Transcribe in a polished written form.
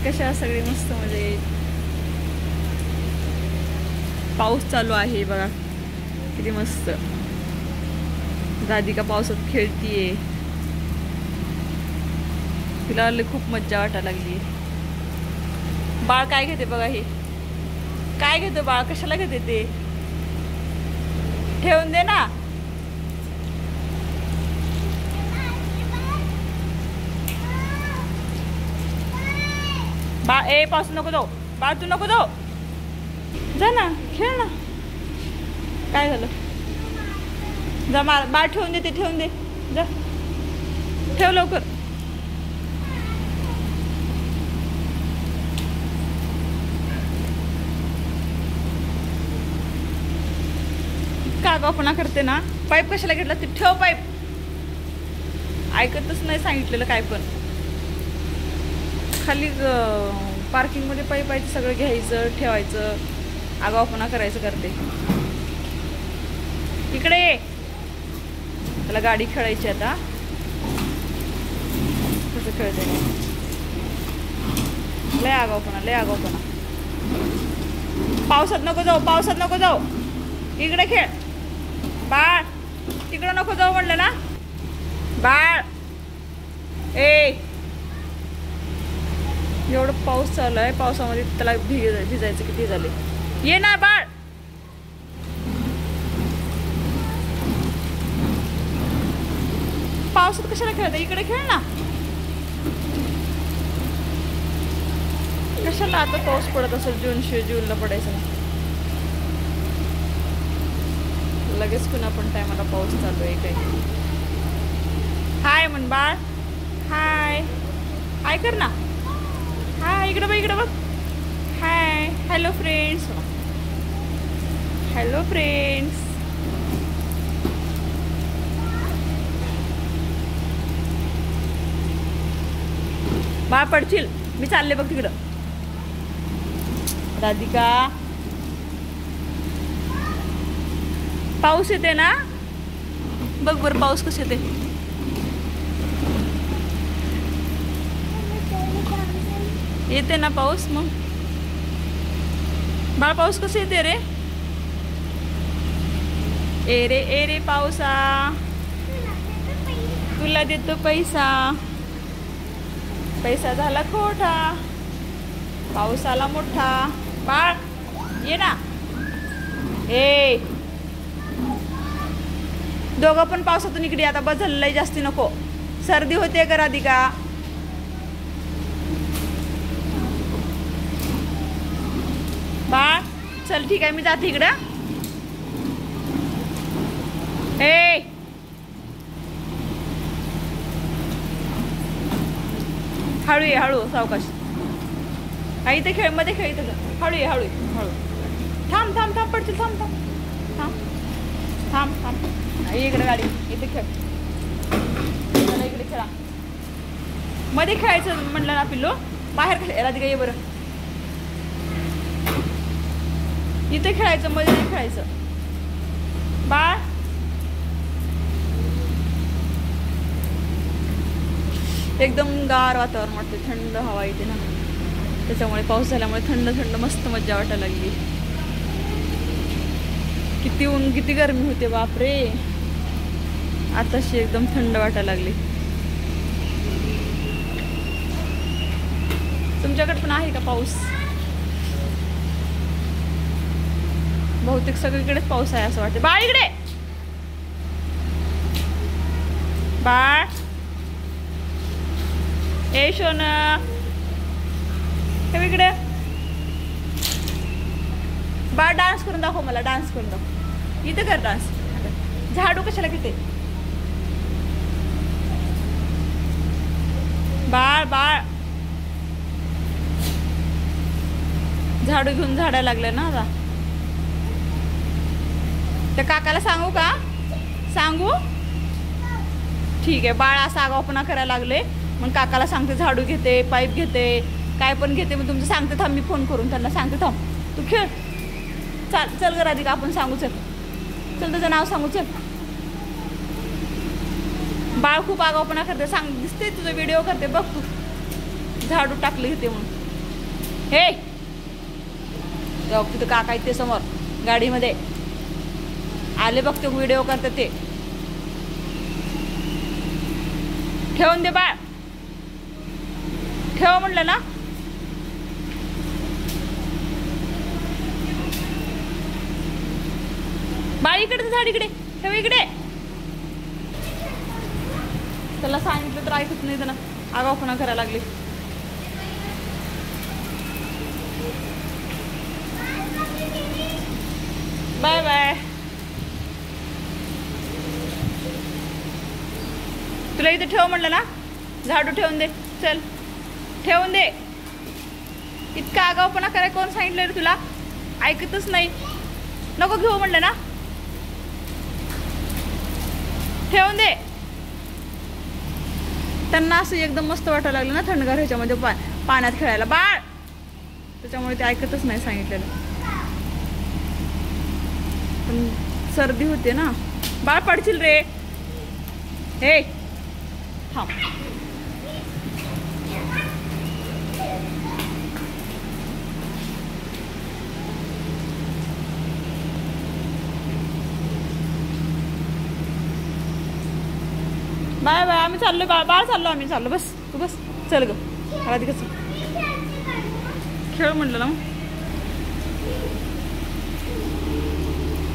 कशा सगळे मस्त म्हणजे पाऊस चालू आहे बघा किती मस्त. राधिका पावसात खेळतीये. तिला खूप मज्जा वाटायला लागली. बाळ काय घेते बघा. हे काय घेते बाळ. कशाला घेते ते. ठेवून दे ना. बाळ ए पाऊस नको जाऊ. बाळ तू नको जाऊ. जा ना खेळ ना. काय झालं. जा बाळ ठेवून दे. ते ठेवून दे. जा ठेव लवकर. कागापणा करते ना. पाईप कशाला घेतला. ते ठेव पाईप. ऐकतच नाही सांगितलेलं काय पण. खाली पार्किंग मध्ये पाईप आहे सगळं घ्यायचं ठेवायचं. आगाऊपणा करायचं करते. इकडे ये. त्याला गाडी खेळायची आता. कसं खेळते. लय आगाऊपणा लय आगाऊपणा. पावसात नको जाऊ. पावसात नको जाऊ. इकडे खेळ. बाळ तिकडं नको जाऊ म्हणलं ना. बाळ ए एवढं पाऊस चालू आहे. पावसामध्ये त्याला भिजायचं किती झाले. ये ना बाळ. पावसात कशाला खेळते. इकडे खेळ ना. कशाला आता पाऊस पडत असेल. जूनला पडायचं ना. लगेच पुन्हा पण टायमाला पाऊस चालू आहे काय. हाय म्हण बाळ. हाय हाय कर ना. हाय इकडं बघ. इकडं बघ. Hi hello friends. Hello friends. बाळ पडशील. मी चालले बघ तिकडं. राधिका पाऊस येते ना. बघ बरं पाऊस कसं येते. येते ना पाऊस. मग बाळ पाऊस कसं येते रे. ए रे पावसा तुला देतो पैसा. पैसा झाला खोटा. पाऊस आला मोठा. बाळ ये ना. ए दोघं पण पावसातून इकडे. आता बस झालं लय जास्ती नको. सर्दी होते का राधिका. बाळ चल ठीक आहे मी जाते इकडं. ए हळू ये. हळू सावकाश. आई इथे खेळ मध्ये खेळ. इथं हळू ये. हळू हळू. थांब थांब थांब पडशील. थांब थांब थांब थांब थांब. इकडे गाडी. इथे खेळ. मला इकडे खेळा. मध्ये खेळायचं म्हणलं ना पिल्लू. बाहेर खेळ. राधिका ये बरं. इथे खेळायचं मध्ये नाही खेळायचं. बाळ एकदम गार वातावरण वाटते. थंड हवा येते ना. त्याच्यामुळे पाऊस झाल्यामुळे थंड थंड मस्त मज्जा वाटायला लागली. किती ऊन किती गरमी होते बापरे. आताशी एकदम थंड वाटायला लागली. तुमच्याकडे पण आहे का पाऊस. बहुतेक सगळीकडेच पाऊस आहे असं वाटतं. बाळ इकडे. बाळ ए शोना हे इकडे. बाळ डान्स करून दाखव मला. डान्स करून दाखव. इथं कर डान्स. झाडू कशाला घेते. बाळ बाळ झाडू घेऊन झाडायला लागलं ना आता. त्या काकाला सांगू का. सांगू ठीक आहे. बाळ असा आगाऊपणा करायला लागले. मग काकाला सांगते झाडू घेते पाईप घेते काय पण घेते. मग तुमचं सांगते थांब. मी फोन करून त्यांना सांगते थांब. तू खेळ. चल ग राधिका आपण सांगू. चल चल तुझं नाव सांगू. चल. बाळ खूप आगाऊपणा करते. सांग दिसते तुझा व्हिडिओ करते बघ तू. झाडू टाकले घेते म्हणून. हे तिथं काका आहेत ते समोर गाडीमध्ये आले बघतो व्हिडिओ करतात ते. ठेवून दे बाळ, ठेव म्हणलं ना. बाळ इकडे झाड इकडे ठेव इकडे. त्याला सांगितलं तर ऐकत नाही, त्याला आगाऊपणा करायला लागली. Bye bye. तुला इथे ठेव म्हणलं ना, झाडू ठेवून दे. चल ठेवून दे. इतका आगाऊपणा कराय कोण सांगितलं रे तुला? ऐकतच नाही. नको घेऊ म्हणलं ना, ठेवून दे. त्यांना असं एकदम मस्त वाटायला लागलं ना थंडगार ह्याच्यामध्ये पाण्यात खेळायला बाळ, त्याच्यामुळे ते ऐकतच नाही सांगितलेलं. पण सर्दी होते ना बाळ, पडशील रे. हे थांब. Bye bye. आम्ही चाललो बाळ चाललो, आम्ही चाललो. बस तू बस. चल ग आधी कसं खेळ म्हटलं ना.